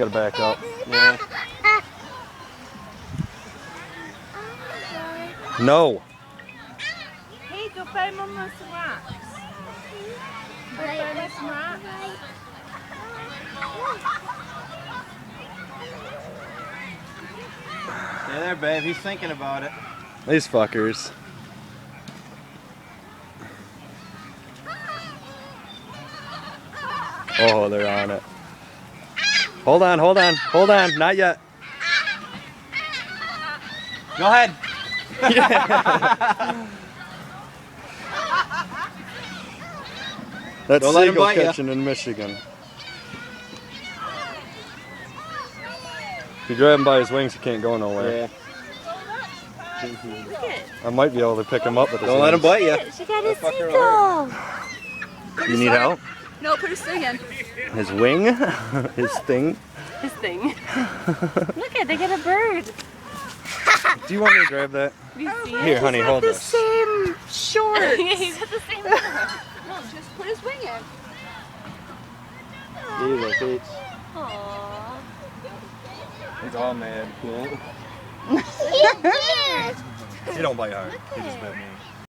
gotta back up. Yeah. No. Hey, go buy Mama some rocks. Go buy me some rocks. Stay there, babe. He's thinking about it. These fuckers. Oh, they're on it. Hold on, hold on, hold on. Not yet. Go ahead. Yeah. That's Don't let him Seagull bite ya. catching in Michigan. If you grab him by his wings, he can't go nowhere. Look at I might be able to pick him up with his Don't let him wings. bite you. it. She got a seagull. You need help? No, put his thing in. His wing? His thing? His thing. Look at, they got a bird. Do you want me to grab that? You see Here, honey, hold this. Same shorts. Yeah, he's got the same thing. No, just put his wing in. There you go, Peach. Aww. He's all mad. He don't bite hard. He just bit me.